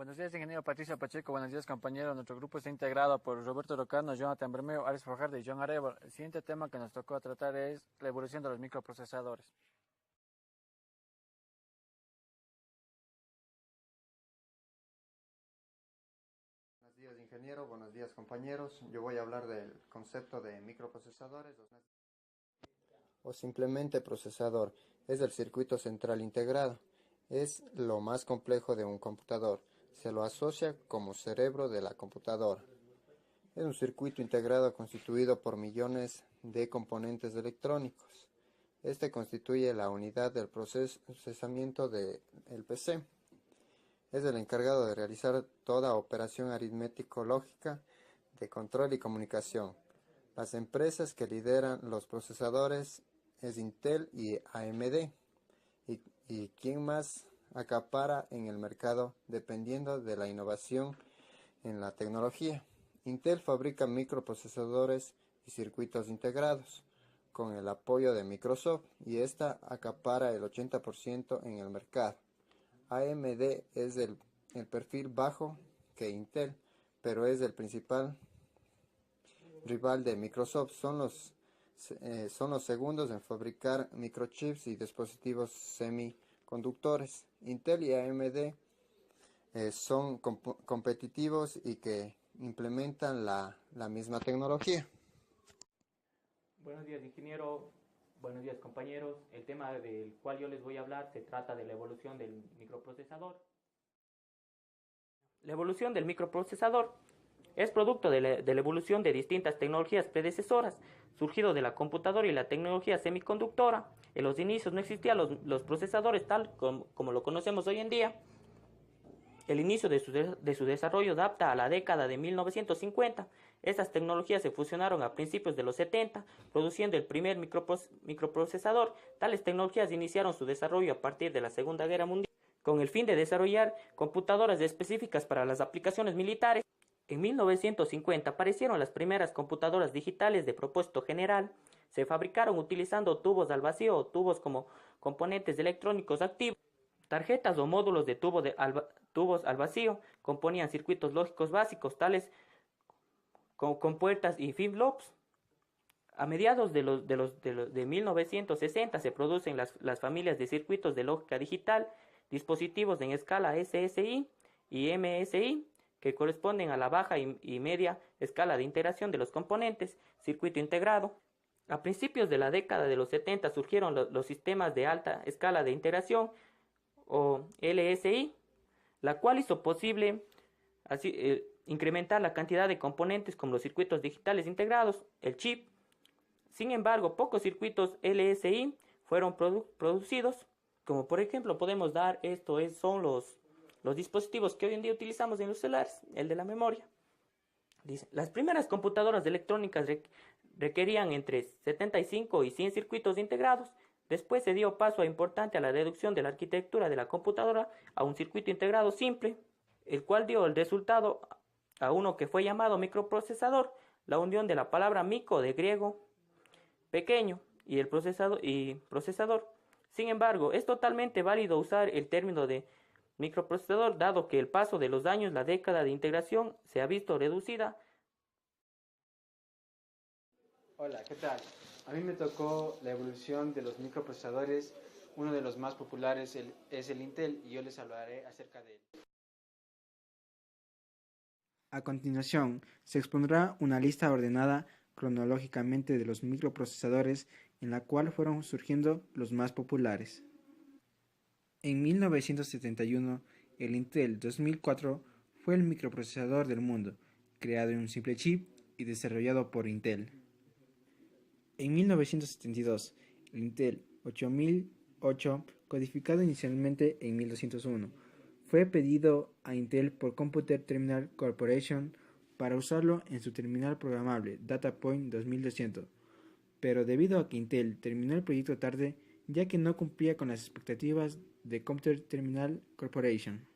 Buenos días, ingeniero Patricio Pacheco. Buenos días, compañeros. Nuestro grupo está integrado por Roberto Rocano, Jonathan Bermeo, Ares Fajardo y John Arevalo. El siguiente tema que nos tocó tratar es la evolución de los microprocesadores. Buenos días, ingeniero. Buenos días, compañeros. Yo voy a hablar del concepto de microprocesadores o simplemente procesador. Es el circuito central integrado. Es lo más complejo de un computador. Se lo asocia como cerebro de la computadora. Es un circuito integrado constituido por millones de componentes electrónicos. Este constituye la unidad del procesamiento del PC. Es el encargado de realizar toda operación aritmético-lógica de control y comunicación. Las empresas que lideran los procesadores es Intel y AMD. ¿Y quién más acapara en el mercado dependiendo de la innovación en la tecnología? Intel fabrica microprocesadores y circuitos integrados con el apoyo de Microsoft y esta acapara el 80% en el mercado. AMD es el perfil bajo que Intel, pero es el principal rival de Microsoft. Son los segundos en fabricar microchips y dispositivos semiconductores. Intel y AMD son competitivos y que implementan la misma tecnología. Buenos días, ingeniero. Buenos días, compañeros. El tema del cual yo les voy a hablar se trata de la evolución del microprocesador. La evolución del microprocesador es producto de la evolución de distintas tecnologías predecesoras, surgido de la computadora y la tecnología semiconductora. En los inicios no existían los procesadores tal como lo conocemos hoy en día. El inicio de su desarrollo data a la década de 1950. Estas tecnologías se fusionaron a principios de los 70, produciendo el primer microprocesador. Tales tecnologías iniciaron su desarrollo a partir de la Segunda Guerra Mundial, con el fin de desarrollar computadoras específicas para las aplicaciones militares. En 1950 aparecieron las primeras computadoras digitales de propósito general. Se fabricaron utilizando tubos al vacío o tubos como componentes electrónicos activos. Tarjetas o módulos de tubos al vacío componían circuitos lógicos básicos, tales con puertas y flip-flops. A mediados de 1960 se producen las familias de circuitos de lógica digital, dispositivos en escala SSI y MSI, que corresponden a la baja y media escala de integración de los componentes, circuito integrado. A principios de la década de los 70 surgieron los sistemas de alta escala de integración, o LSI, la cual hizo posible incrementar la cantidad de componentes como los circuitos digitales integrados, el chip. Sin embargo, pocos circuitos LSI fueron producidos, como por ejemplo podemos dar son los dispositivos que hoy en día utilizamos en los celulares, el de la memoria. Dice, las primeras computadoras electrónicas requerían entre 75 y 100 circuitos integrados. Después se dio paso importante a la reducción de la arquitectura de la computadora a un circuito integrado simple, el cual dio el resultado a uno que fue llamado microprocesador, la unión de la palabra micro de griego pequeño y el procesador. Sin embargo, es totalmente válido usar el término de microprocesador, dado que el paso de los años, la década de integración se ha visto reducida. Hola, ¿qué tal? A mí me tocó la evolución de los microprocesadores. Uno de los más populares es el Intel y yo les hablaré acerca de él. A continuación, se expondrá una lista ordenada cronológicamente de los microprocesadores en la cual fueron surgiendo los más populares. En 1971, el Intel 2004 fue el microprocesador del mundo, creado en un simple chip y desarrollado por Intel. En 1972, el Intel 8008, codificado inicialmente en 1201, fue pedido a Intel por Computer Terminal Corporation para usarlo en su terminal programable DataPoint 2200, pero debido a que Intel terminó el proyecto tarde, ya que no cumplía con las expectativas de Computer Terminal Corporation.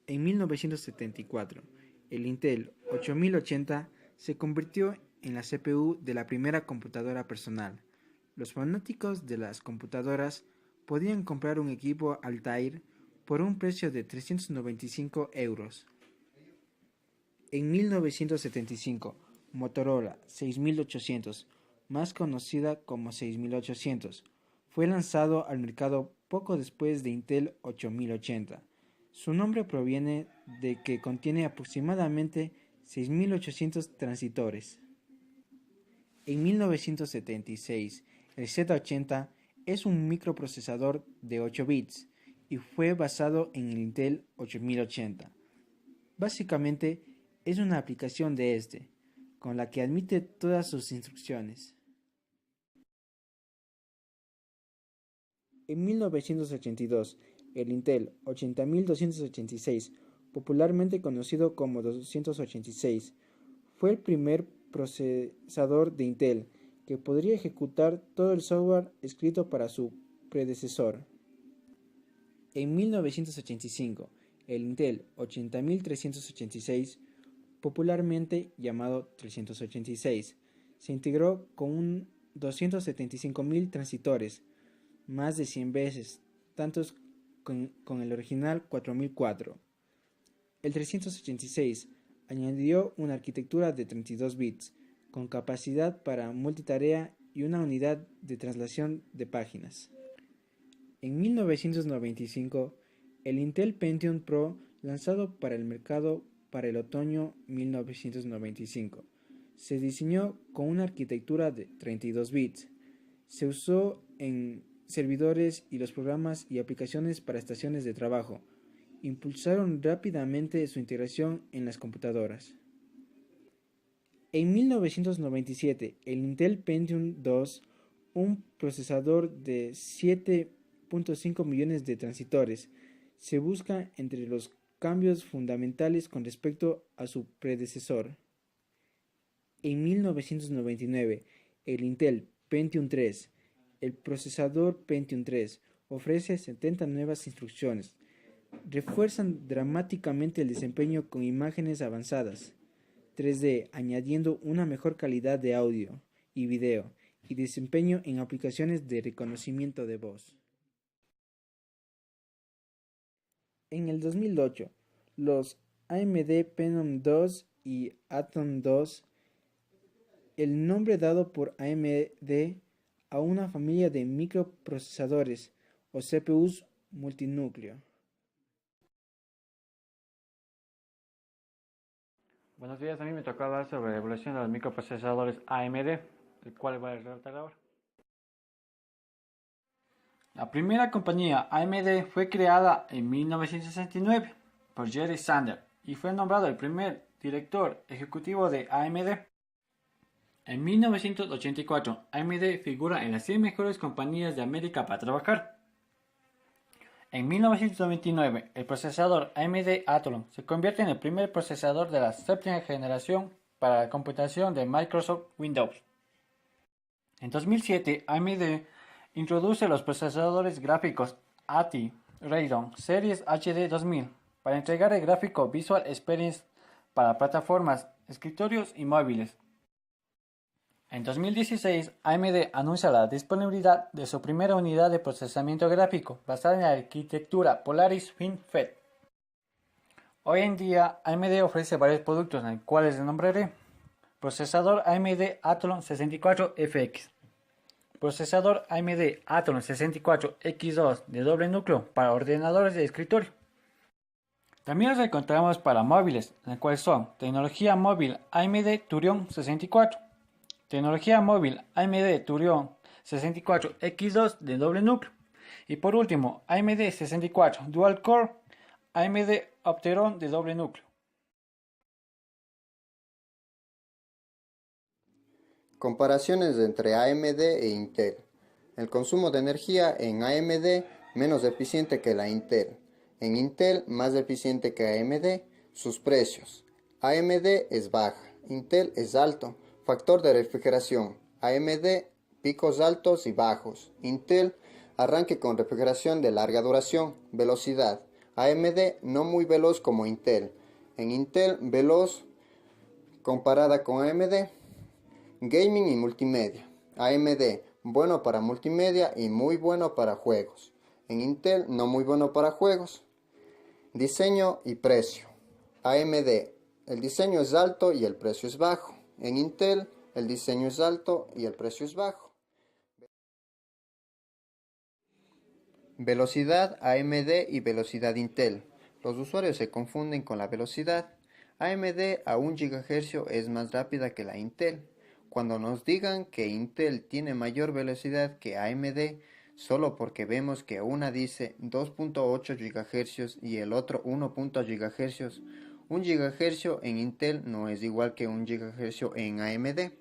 En 1974, el Intel 8080 se convirtió en la CPU de la primera computadora personal. Los fanáticos de las computadoras podían comprar un equipo Altair por un precio de 395 euros. En 1975, Motorola 6800, más conocida como 6800, fue lanzado al mercado poco después de Intel 8080. Su nombre proviene de que contiene aproximadamente 6800 transistores. En 1976, el Z80 es un microprocesador de 8 bits y fue basado en el Intel 8080. Básicamente, es una aplicación de este, con la que admite todas sus instrucciones. En 1982, el Intel 80286, popularmente conocido como 286, fue el primer procesador de Intel que podría ejecutar todo el software escrito para su predecesor. En 1985, el Intel 80386, popularmente llamado 386, se integró con 275.000 transistores, más de 100 veces, tantos con el original 4004. El 386 añadió una arquitectura de 32 bits, con capacidad para multitarea y una unidad de traslación de páginas. En 1995, el Intel Pentium Pro, lanzado para el mercado para el otoño 1995, se diseñó con una arquitectura de 32 bits. Se usó en servidores y los programas y aplicaciones para estaciones de trabajo impulsaron rápidamente su integración en las computadoras. En 1997, el Intel Pentium 2, un procesador de 7.5 millones de transistores, se busca entre los cambios fundamentales con respecto a su predecesor. En 1999, el Intel Pentium 3, el procesador Pentium 3, ofrece 70 nuevas instrucciones. Refuerzan dramáticamente el desempeño con imágenes avanzadas 3D, añadiendo una mejor calidad de audio y video y desempeño en aplicaciones de reconocimiento de voz. En el 2008, los AMD Phenom 2 y Atom 2, el nombre dado por AMD a una familia de microprocesadores o CPUs multinúcleo. Buenos días, a mí me tocó hablar sobre la evolución de los microprocesadores AMD, el cual voy a relatar ahora. La primera compañía AMD fue creada en 1969 por Jerry Sander y fue nombrado el primer director ejecutivo de AMD. En 1984, AMD figura en las 100 mejores compañías de América para trabajar. En 1999, el procesador AMD Athlon se convierte en el primer procesador de la séptima generación para la computación de Microsoft Windows. En 2007, AMD introduce los procesadores gráficos ATI Radeon Series HD 2000 para entregar el gráfico Visual Experience para plataformas, escritorios y móviles. En 2016, AMD anuncia la disponibilidad de su primera unidad de procesamiento gráfico basada en la arquitectura Polaris FinFET. Hoy en día, AMD ofrece varios productos, en los cuales les nombraré: procesador AMD Athlon 64FX, procesador AMD Athlon 64X2 de doble núcleo para ordenadores de escritorio. También los encontramos para móviles, en el cual son tecnología móvil AMD Thurion 64, tecnología móvil AMD Thurion 64X2 de doble núcleo. Y por último, AMD 64 Dual Core, AMD Opteron de doble núcleo. Comparaciones entre AMD e Intel. El consumo de energía en AMD menos eficiente que la Intel. En Intel más eficiente que AMD. Sus precios. AMD es baja, Intel es alto. Factor de refrigeración. AMD picos altos y bajos. Intel arranque con refrigeración de larga duración. Velocidad. AMD no muy veloz como Intel. En Intel veloz comparada con AMD. Gaming y multimedia. AMD bueno para multimedia y muy bueno para juegos. En Intel no muy bueno para juegos. Diseño y precio. AMD, el diseño es alto y el precio es bajo. En Intel, el diseño es alto y el precio es bajo. Velocidad AMD y velocidad Intel. Los usuarios se confunden con la velocidad. AMD a 1 GHz es más rápida que la Intel. Cuando nos digan que Intel tiene mayor velocidad que AMD, solo porque vemos que una dice 2.8 GHz y el otro 1.0 GHz, 1 GHz en Intel no es igual que 1 GHz en AMD.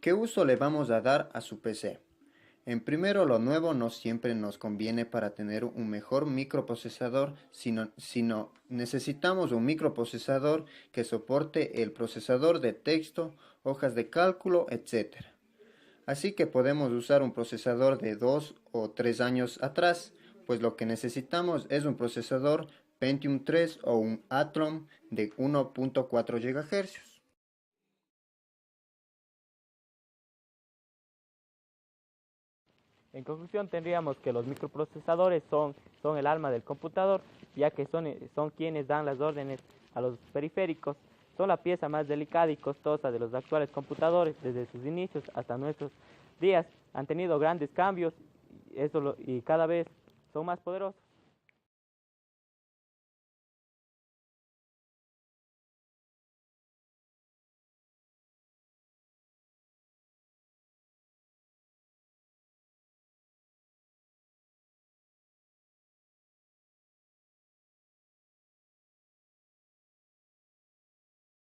¿Qué uso le vamos a dar a su PC? En primero, lo nuevo no siempre nos conviene para tener un mejor microprocesador, sino necesitamos un microprocesador que soporte el procesador de texto, hojas de cálculo, etc. Así que podemos usar un procesador de 2 o 3 años atrás, pues lo que necesitamos es un procesador Pentium 3 o un Athlon de 1.4 GHz. En conclusión, tendríamos que los microprocesadores son el alma del computador, ya que son quienes dan las órdenes a los periféricos. Son la pieza más delicada y costosa de los actuales computadores. Desde sus inicios hasta nuestros días han tenido grandes cambios y cada vez son más poderosos.